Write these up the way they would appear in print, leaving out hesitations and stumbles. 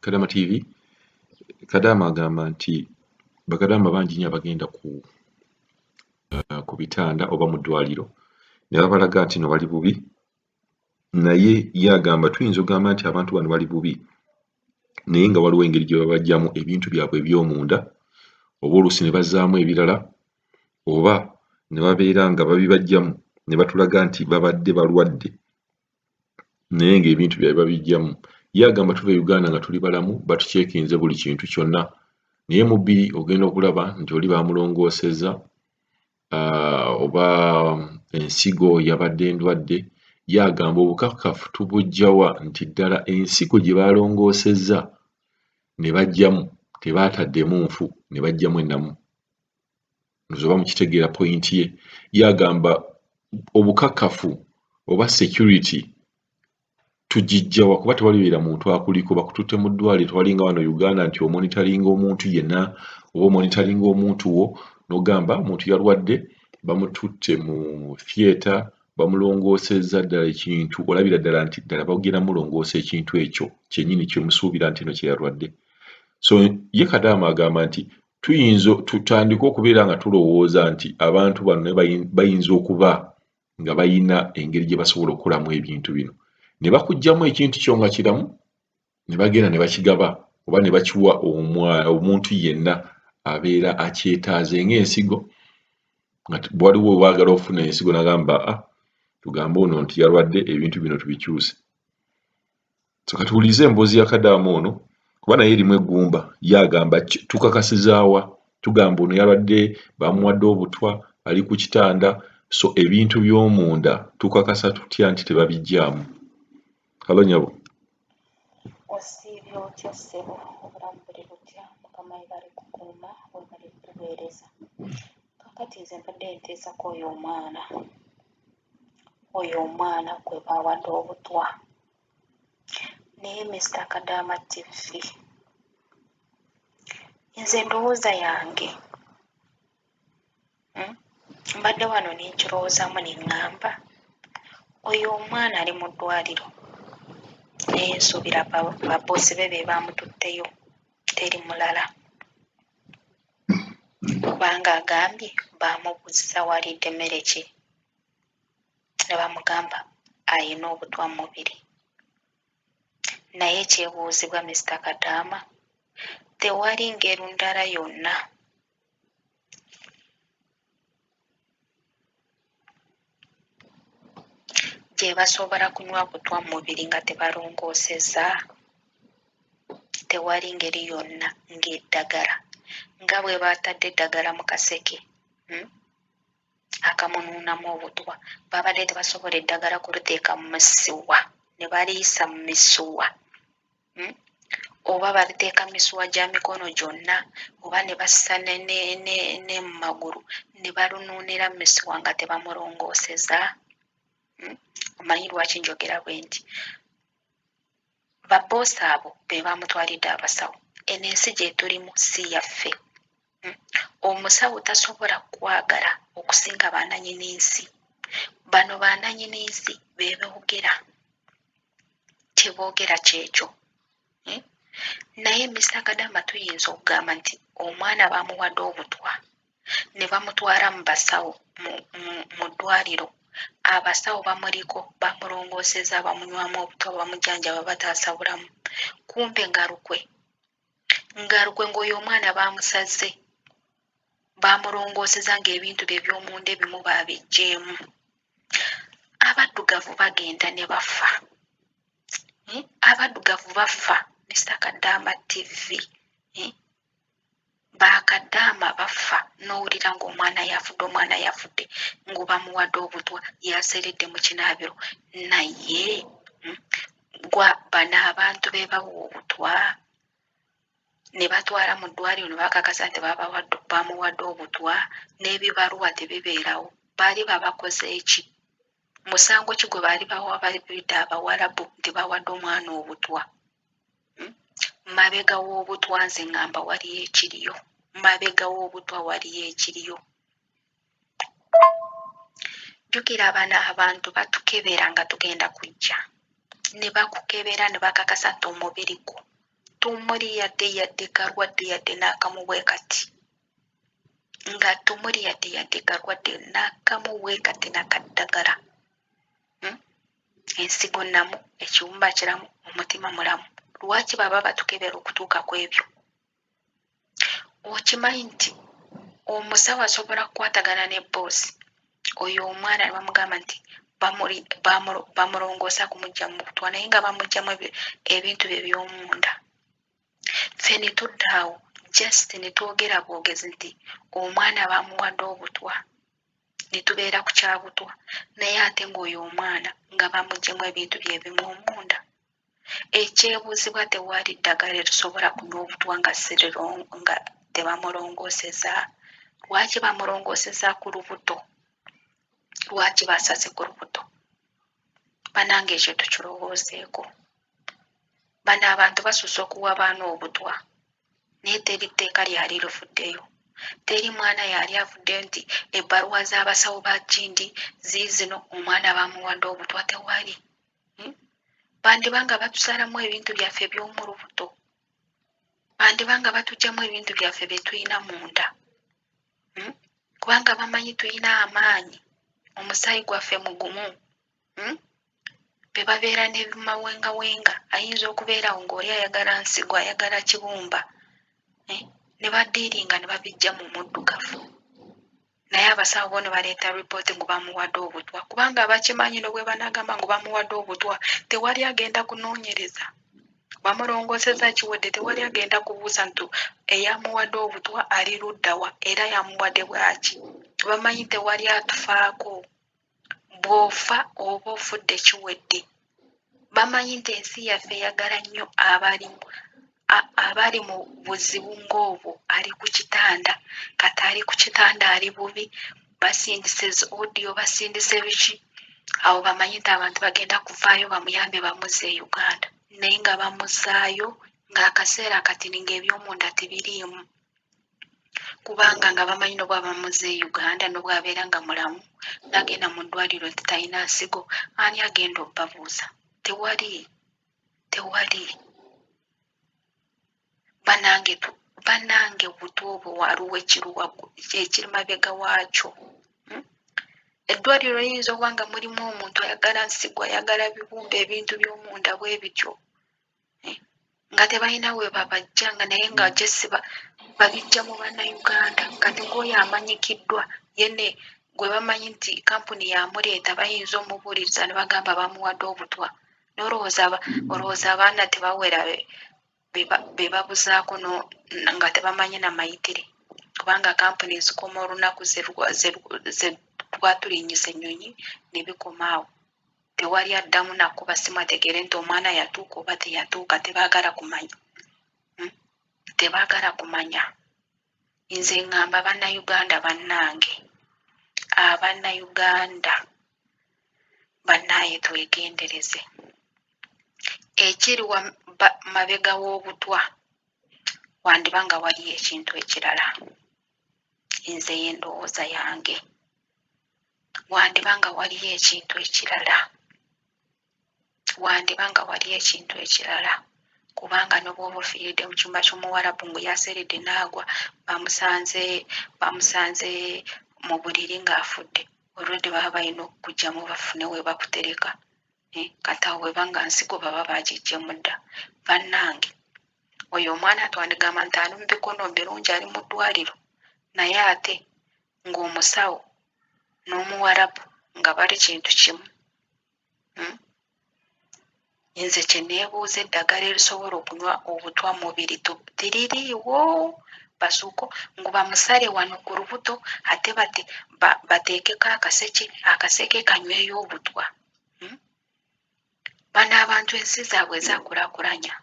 Kadama TV Kadama agamba nti bakadama bangi nnyo abagenda ku bitanda oba mu ddwaliro ne babalaga nti no bali bubi, naye ye agamba tuyinza okugamba nti abantu bano bali bubi naye nga waliwo engeri gye babagyamu ebintu byabwe eby'omunda, oba oluusi ne bazzaamu ebirala, oba ne babeera nga babibagyamu ne batulaga nti babadde balwadde naye ng'ebintu byabwe babiggyamu. Ye agamba tuva e Uganda nga tuli balamu batuceekinze buli kintu kyonna, naye mu bbiri ogenda okulaba nti oli baamulongoosezza oba ensigo yabadde ndwadde. Ye agamba obukakafu tubuggyawa nti ddala ensigo gye baalongoosezza ne baggyamu tebaataddemu nfu ne baggyamu ennamu. Nzoba mukitegeera point ye. Ye agamba obukakafu oba security tugiggyawa kuba tewalibeera muntu akuliko, bakututte mu ddwaliro twalinga wano Uganda nti omonitalinga omuntu yenna oba omonitalinga omuntu wo n'ogamba omuntu yalwadde bamututte mu theatre bamulongoosezza ddala ekintu olabira ddala nti ddala bagenda mulongoosa ekintu ekyo kyennyini kye musuubira nti eno kye yalwadde. So ye Kadaama agamba nti tutandike okubeera nga tulowooza nti abantu bano bayinza okuba nga bayina engeri gye basobola okukolamu ebintu bino, ne bakuggyamu ekintu kyo nga kiramu ne bagenda ne bakigaba oba ne bakiwa omuntu yenna abeera akyetaaze ng'ensigo. Waliwo baagala okufuna ensigo n'agamba tugambe ono nti yalwadde ebintu bino tubikyuse. So katuwulize emboozi ya Kadaama ono kuba naye erimu eggumba. Ye agamba tukakasizaawa, tugamba ono yalwadde bamuwadde obutwa ali ku kitanda, so ebintu by'omunda tukakasa tutya nti tebabiggyamu. Halo nyabo. Osiibye otya ssebo, obulamu buli butya, mukama we bali kukuuma we bali kukuweereza. Kakati nze mbadde nteesako oyo omwana gwe baawadde obutwa, naye Mr. Kadaama TV nze ndowooza yange mbadde wano nenkirowoozamu ne ŋŋamba oyo omwana ali mu ddwaliro naye nsuubira baboosi be baamututteyo teri mulala, kubanga agambye baamubuuza walidde emmere ki ne bamugamba ayina obutwa mu mubiri. Naye ekyebuuzibwa Mr. Kadaama, tewali ngero ndala yonna gye basobola kunywa butwa mu mubiri nga tebalongoosezza? Tewali ngeri yonna ng'eddagala nga bwe baatadde eddagala mu kaseke akamunuunamu obutwa, babadde tebasobola eddagala kuliteeka mu misuwa ne baliisa mu misuwa, oba baliteeka mu misuwa gya mikono gyonna, oba ne bassa ne mu magulu ne balunuunira mu misuwa nga tebamulongoosezza. Omanyi lwaki njogera bwe nti baboosi abo be baamutwalidde abasawo. Eno ensi gye tulimu si yaffe. Omusawo tasobola kwagala okusinga bannannyini nsi. Bano bannannyini nsi be boogera, kye boogera kyekyo. Naye Mr. Kadaama tuyinza okugamba nti omwana baamuwadde obutwa ne bamutwala mu basawo mu ddwaliro, abasawo bamuliko bamulongoosezza bamunywamu obutwa bamujjanjaba bataasa bulamu, kumbe ngalukwe ng'oyo omwana baamusaze baamulongoosezza ng'ebintu bye by'omunda ebimu baabiggyeemu. Abaddugavu bagenda ne bafa, abaddugavu bafa. Mr. Kadaama TV bakadaama bafa n'owulira ng'omwana yafudde ng'obamuwadde obutwa yaseredde mu kinaabiro. Naye bano abantu be bawa obutwa ne batwala mu ddwaliro ne bakakasa nti baamuwadde obutwa n'ebibaluwa tebibeerawo, baali babakoze eki? Musango ki gwe baali bawa babidde Abawarabu nti bawadde omwana obutwa? Mabega w'obutwa nze ŋŋamba waliyo ekiriyo, mabega w'obutwa waliyo ekiriyo. Jjukira bano abantu batukebera nga tugenda kujja, ne bakukebera ne bakakasa nti omubiri gwo tumuli yadde kalwadde yadde n'akamu bwe kati nga tumuli yadde kalwadde n'akamu bwe kati n'akaddagala ensigo namu ekiwumba kiramu omutima mulamu lwaki baba batukebera okutuuka ku ebyo okimanyi nti omusawo asobola kukwatagana ne boosi oyo omwana ne bamugamba nti bamulongoosa kumujja mu butwa naye nga bamugjamu ebintu bye by'omunda ffe ne tudda awo just ne twogera bwogezi nti omwana bamuwadde obutwa ne tubeera ku kyabutwa naye ate ng'oyo omwana nga bamuggyemu ebintu bye bimu omunda ekyebuuzibwa tewaali ddagala erisobola kunywa obutwa nga tebamulongooseza lwaki bamulongooseza ku lubuto lwaki basaze ku lubuto banange ekyo tukirowoozeeko bano abantu basusse okuwa baana obutwa naye teri tteeka lyali lifuddeyo teri mwana yali avuddeyo nti ebbaluwa z'abasawo ba gindi ziizino omwana bamuwadde obutwa tewali bandibanga batusalamu ebintu byaffe by'omu lubuto bandibanga batuggyamu ebintu byaffe bye tulina munda kubanga bamanyi tulina amaanyi omusaayi gwaffe mugumu be babeera ne bimawengawenga ayinza okubeerawo ng'oli ayagala nsigo ayagala kibumba ne baddiiringa ne babijja mu muddugavu naye abasawo bo ne baleeta ripooti ngu bamuwadde obutwa kubanga abakimanyi ne bwe banagamba ngu bamuwadde obutwa tewali agenda kunoonyereza bamulongooseza kiwedde tewali agenda kubuuza nti eyamuwadde obutwa ali luddawa era yamuwadde bwaki bamanyi tewali atufaako bw'ofa oba ofudde kiwedde bamanyi nti ensi yaffe eyagala nnyo abali mu buzibu ng'obwo ali ku kitanda kati ali ku kitanda ali bubi basindise odiyo basindise biki awo bamanyi nti abantu bagenda kuvaayo bamuyambe bamuzze e Uganda naye nga bamuzaayo ng'akaseera katini ng'ebyomunda tebiriimu kubanga nga bamanyi nobwaba bamuzze e Uganda nobwabeera nga mulamu nagenda mu ddwaliro nti talina nsigo ani agenda obbabuuza tewali banange obutwa obwo waliwo ekiri mabega waakyo eddwaliro liyinza okuba nga mulimu omuntu ayagala nsigo ayagala bibumba ebintu by'omunda bwe bityo nga tebalina we babajja nga naye nga jesi babijja mu bannayuganda kati ng'oyo amanyikiddwa yenne gwe bamanyi nti kampuni yamuleeta bayinza omubuuliriza ne bagamba bamuwadde obutwa n'olowooza abaana tebawera be babuzaako nga tebamanyi na mayitire kubanga kampuni zikoma olunaku ze twatulinnyisa ennyonyi ne bikoma awo tewali addamu nakuba simu ategeere nti omwana yatuuka oba teyatuuka tebaagala kumanya nze ŋŋamba bannayuganda bannange abannayuganda bannaaye twegendereze ekiri mabega w'obutwa wandiba nga waliyo ekintu ekirala nze y'endowooza yange wandiba nga waliyo ekintu ekirala kubanga n'obwoba ofiiridde mu kyumba ky'omuwarabu ngu yaseredde n'agwa bamusanze mu buliri ng'afudde olwedde baba balina okukugyamu bafune we bakutereka kati awo webanga nsigo baba bagiggye mudda bannange oyo omwana twandigamba nti ali mu bikono birungi ali mu ddwaliro naye ate ng'omusawo n'omuwarabu nga bali kintu kimu nze kye neebuuza eddagala erisobola okunywa obutwa mubiri tiririiwo basuuko ngu bamusale wano ku lubuto ate bateekeko akaseke kanyweyo obutwa bano abantu ensi zaabwe zakulaakulanya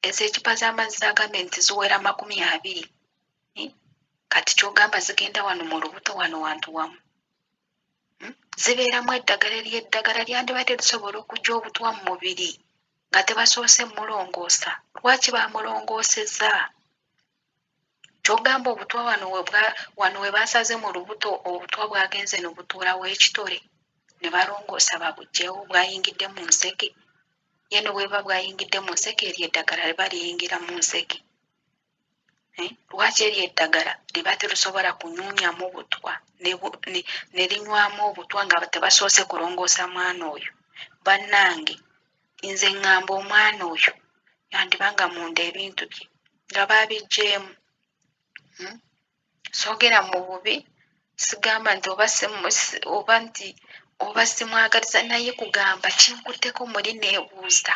ezekipa z'amazzi za gavumenti ziwera 20 kati kyogamba zigenda wano mu lubuto wano wantu wamu zibeeramu eddagala lyandibadde lisobola okujja obutwa mu mubiri nga tebasoose mulongoosa lwaki bamulongoosezza kyogamba obutwa wano we basaze mu lubuto obutwa bwagenze ne butuulawo ekitole ne balongoosa babuggyewo bwayingidde mu nseke yeno bweba bwayingidde mu nseke eryo eddagala liba liyingira mu nseke. Lwaki eryo eddagala liba terusobola kunyuunyamu butwa ne linywamu obutwa nga tebasoose kulongoosa mwana oyo. Bannange nze ŋŋamba omwana oyo yandibanga munda ebintu bye nga baabiggyemu. Soogera mu bubi, sigamba nti oba simwagaliza, naye kugamba kinkutteko muli neebuuza.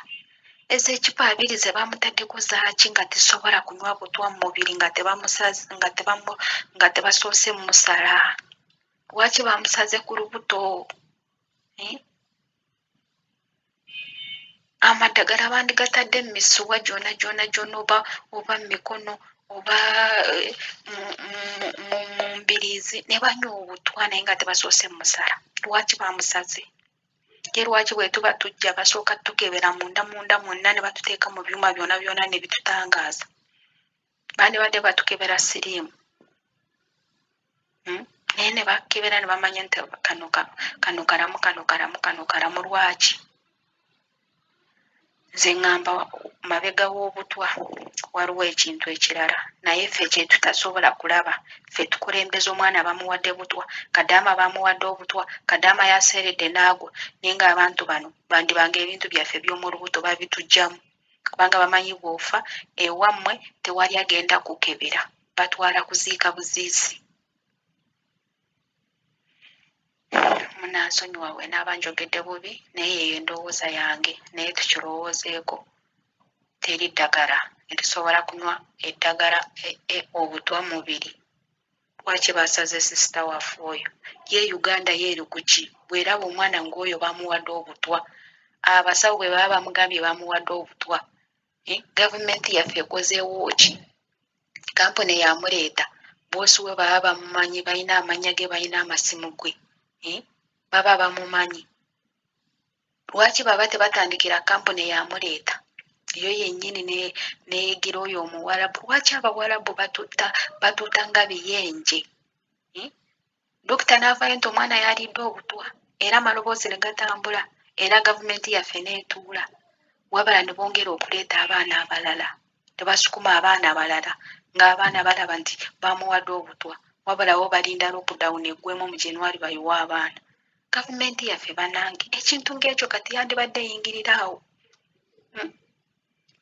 Ezo ekipa 2 ze bamutaddeko zaaki nga tisobola kunywa butwa mu mubiri nga tebasoose musala? Lwaki bamusaze ku lubuto? Amaddagala bandigatadde mu misuwa gyonna oba mu mikono oba mu mbiriizi ne banywa obutwa naye nga tebasoose musala. Lwaki bamusaze? Ye lwaki bwe tuba tujja basooka tukebera munda ne batuteeka mu byuma byonna ne bitutangaaza? Bandibadde batukebera siriimu naye ne bakebera ne bamanya nti kano kalamu. Lwaki? Nze ŋŋamba mabega w'obutwa waliwo ekintu ekirala, naye ffe kye tutasobola kulaba. Ffe tukulembeza omwana bamuwadde butwa, Kadaama bamuwadde obutwa, Kadaama yaseeredde n'agwa, naye ng'abantu bano bandibanga ebintu byaffe by'omu lubuto babituggyamu, kubanga bamanyi bw'ofa ewammwe tewali agenda kukebera, batwala kuziika buziisi. Munansonyiwa bwe naaba njogedde bubi, naye yeyo endowooza yange, naye tukirowoozeeko. Teri ddagala erisobola kunywa eddagala obutwa mubiri. Lwaki basaze sisita waffe oyo? Ye Uganda yeeri ku ki? Bw'eraba omwana ng'oyo bamuwadde obutwa, abasawo bwe baba bamugambye bamuwadde obutwa, gavumenti yaffe ekozeewo ki? Kampuni yamuleeta, boosi we baba bamumanyi, balina amannya ge, balina amasimu ge, baba bamumanyi. Lwaki baba tebatandikira kampuni yamuleeta yo yennyini neeyigira oyo omuwarabu? Lwaki abawarabu batuuta nga biyenje? Dokita n'avaayo nti omwana yalidde obutwa era amaloboozi ne gatambula era gavumenti yaffe neetuula, wabala ne bongera okuleeta abaana abalala, tebasukuma abaana abalala ng'abaana balaba nti bamuwadde obutwa, wabalawo balinda lockdown eggwemu mu January bayiwa abaana. Gavumenti yaffe bannange ekintu ng'ekyo kati yandibadde eyingirira awo.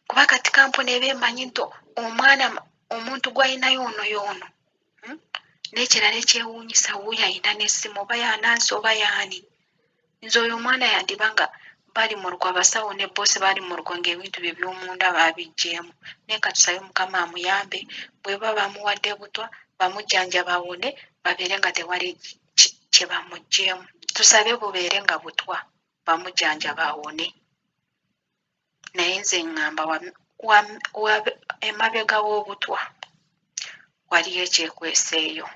Kuba kati kampuni eba emanyi nti omwana omuntu gw'alinayo ono y'ono. N'ekirala ekyewuunyisa, wuuyo alina n'essimu oba y'Anansi oba y'ani. Nze oyo omwana yandibanga bali mu lukwa, abasawo ne boosi bali mu lukwa ng'ebintu bye by'omunda baabiggyemu. Naye katusabe Mukama amuyambe, bwe baba bamuwadde butwa bamujjanjaba awone, babeere nga tewali kye bamuggyemu. Tusabe bubeere nga butwa, bamujjanjaba awone. Naye nze ŋŋamba emabega w'obutwa waliyo ekyekweseeyo.